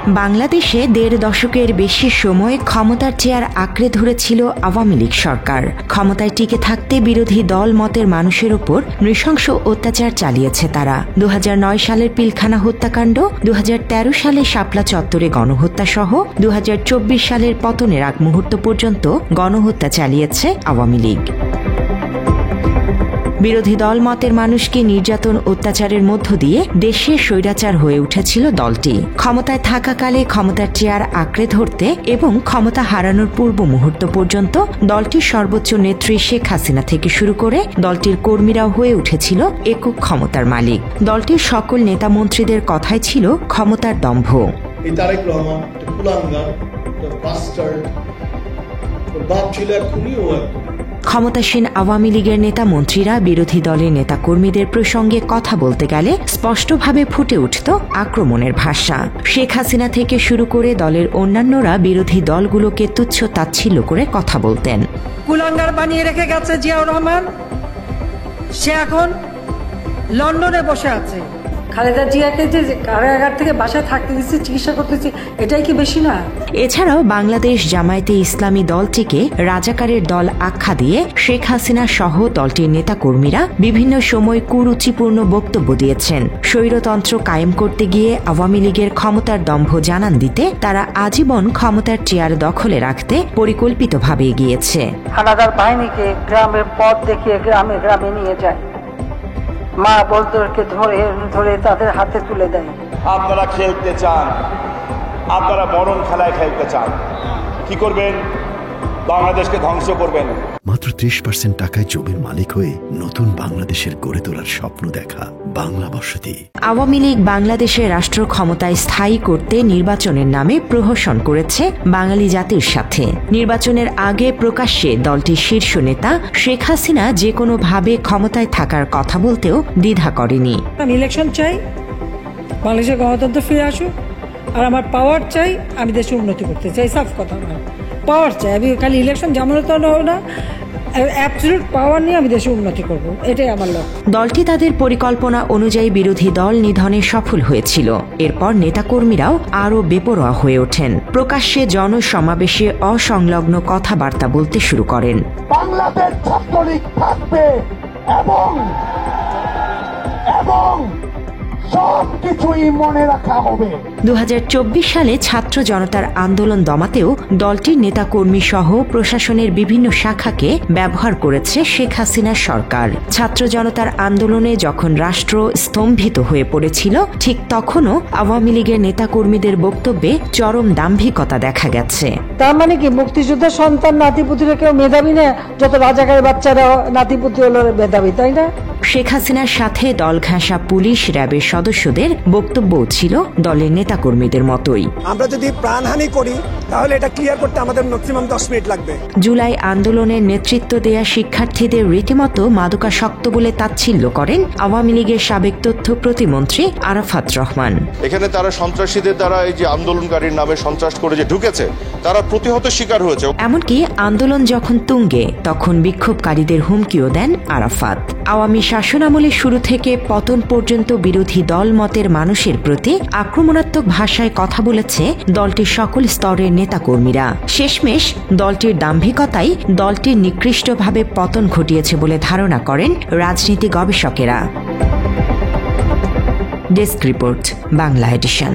বাংলাদেশে ১.৫ দশকের বেশি সময় ক্ষমতার চেয়ার আঁকড়ে ধরেছিল আওয়ামী লীগ সরকার। ক্ষমতায় টিকে থাকতে বিরোধী দল মতের মানুষের ওপর নৃশংস অত্যাচার চালিয়েছে তারা। ২০০৯ সালের পিলখানা হত্যাকাণ্ড, ২০১৩ সালে শাপলা চত্বরে গণহত্যা সহ ২০২৪ সালের পতনের আগ মুহূর্ত পর্যন্ত গণহত্যা চালিয়েছে আওয়ামী লীগ। বিরোধী দল মতের মানুষকে নির্যাতন অত্যাচারের মধ্য দিয়ে দেশে স্বৈরাচার হয়ে উঠেছিল দলটি। ক্ষমতায় থাকাকালে ক্ষমতার চেয়ার আঁকড়ে ধরতে এবং ক্ষমতা হারানোর পূর্ব মুহূর্ত পর্যন্ত দলটির সর্বোচ্চ নেত্রী শেখ হাসিনা থেকে শুরু করে দলটির কর্মীরাও হয়ে উঠেছিল একক ক্ষমতার মালিক। দলটির সকল নেতা মন্ত্রীদের কথাই ছিল ক্ষমতার দম্ভ। ক্ষমতাসীন আওয়ামী লীগের নেতা মন্ত্রীরা বিরোধী দলের নেতা কর্মীদের প্রসঙ্গে কথা বলতে গেলে স্পষ্টভাবে ফুটে উঠত আক্রমণের ভাষা। শেখ হাসিনা থেকে শুরু করে দলের অন্যান্যরা বিরোধী দলগুলোকে তুচ্ছ তাচ্ছিল্য করে কথা বলতেন। কুলাঙ্গার বানিয়ে রেখে গেছে জিয়াউর রহমান, সে এখন লন্ডনে বসে আছে। খালেদা জিয়াকে যে কারাগার থেকে বাসায় থাকতে দিচ্ছে, চিকিৎসা করতেছে, এটাই কি বেশি না? এছাড়াও বাংলাদেশ জামায়াতে ইসলামী দলটিকে রাজাকারের দল আখ্যা দিয়ে শেখ হাসিনা সহ দলটির নেতাকর্মীরা বিভিন্ন সময় কুরুচিপূর্ণ বক্তব্য দিয়েছেন। স্বৈরতন্ত্র কায়েম করতে গিয়ে আওয়ামী লীগের ক্ষমতার দম্ভ জানান দিতে তারা আজীবন ক্ষমতার চেয়ার দখলে রাখতে পরিকল্পিতভাবে এগিয়েছে। হানাদার বাহিনীকে গ্রামের পথ দেখিয়ে গ্রামে গ্রামে নিয়ে যায়, মা বলদরকে ধরে ধরে তাদের হাতে তুলে দেয়। আপনারা খেলতে চান, আপনারা মরণ খেলায় খেলতে চান, কি করবেন? বাংলাদেশকে ধ্বংস করবেন। মাত্র ৩০% টাকায় জমির মালিক হয়ে নতুন বাংলাদেশের গড়ে তোলার স্বপ্ন দেখা বাংলা বসতি। আওয়ামী লীগ বাংলাদেশের রাষ্ট্র ক্ষমতায় স্থায়ী করতে নির্বাচনের নামে প্রহসন করেছে বাঙালি জাতির সাথে। নির্বাচনের আগে প্রকাশ্যে দলটির শীর্ষ নেতা শেখ হাসিনা যে কোনো ভাবে ক্ষমতায় থাকার কথা বলতেও দ্বিধা করেনি। আমি ইলেকশন চাই, বাংলাদেশের গণতন্ত্র ফিরে আসুক, আর আমার পাওয়ার চাই, আমি দেশের উন্নতি করতে চাই। সাফ কথা, আমার পাওয়ার চাই। আমি খালি ইলেকশন জামানত না, অ্যাবসলিউট পাওয়ার নিয়ে আমি দেশের উন্নতি করব, এটাই আমার লক্ষ্য। দলটি তাদের পরিকল্পনা অনুযায়ী বিরোধী দল নিধনে সফল হয়েছিল। এরপর নেতাকর্মীরাও আরও বেপরোয়া হয়ে ওঠেন। প্রকাশ্যে জনসমাবেশে অসংলগ্ন কথাবার্তা বলতে শুরু করেন। বাংলাদেশ ছাত্রলীগ থাকবে এবং সবকিছুই মনে রাখা হবে। ২০২৪ সালে ছাত্র জনতার আন্দোলন দমাতেও দলটির নেতাকর্মী সহ প্রশাসনের বিভিন্ন শাখাকে ব্যবহার করেছে শেখ হাসিনার সরকার। ছাত্র জনতার আন্দোলনে যখন রাষ্ট্র স্তম্ভিত হয়ে পড়েছিল, ঠিক তখনও আওয়ামী লীগের নেতাকর্মীদের বক্তব্যে চরম দাম্ভিকতা দেখা গেছে। তার মানে কি মুক্তিযোদ্ধার সন্তান নাতিপুতিরা কেউ মেধাবী না? যত রাজাকারের বাচ্চারা নাতিপুতি হলো মেধাবী, তাই না? শেখ হাসিনার সাথে দল ঘাঁষা পুলিশ র্যাবের সদস্যদের বক্তব্যও ছিল দলের নেতাকর্মীদের মতোই। আমরা যদি প্রাণহানি করি তাহলে এটা ক্লিয়ার করতে আমাদের ম্যাক্সিমাম 10 মিনিট লাগবে। জুলাই আন্দোলনের নেতৃত্ব দেয়া শিক্ষার্থীদের রীতিমতো মাদকাসক্ত বলে তাচ্ছিল্য করেন আওয়ামী লীগের সাবেক তথ্য প্রতিমন্ত্রী আরাফাত রহমান। এখানে তারা সন্ত্রাসীদের দ্বারা এই যে আন্দোলনকারীর নামে সন্ত্রাস করে যে ঢুকেছে, তারা প্রতিহত শিকার হয়েছে। এমনকি আন্দোলন যখন তুঙ্গে, তখন বিক্ষোভকারীদের হুমকিও দেন আরাফাত। আওয়ামী শাসনামলের শুরু থেকে পতন পর্যন্ত বিরোধী দল মতের মানুষের প্রতি আক্রমণাত্মক ভাষায় কথা বলেছে দলটির সকল স্তরের নেতাকর্মীরা। শেষমেশ দলটির দাম্ভিকতাই দলটির নিকৃষ্টভাবে পতন ঘটিয়েছে বলে ধারণা করেন রাজনীতি গবেষকেরা। Desk report, Bangla addition.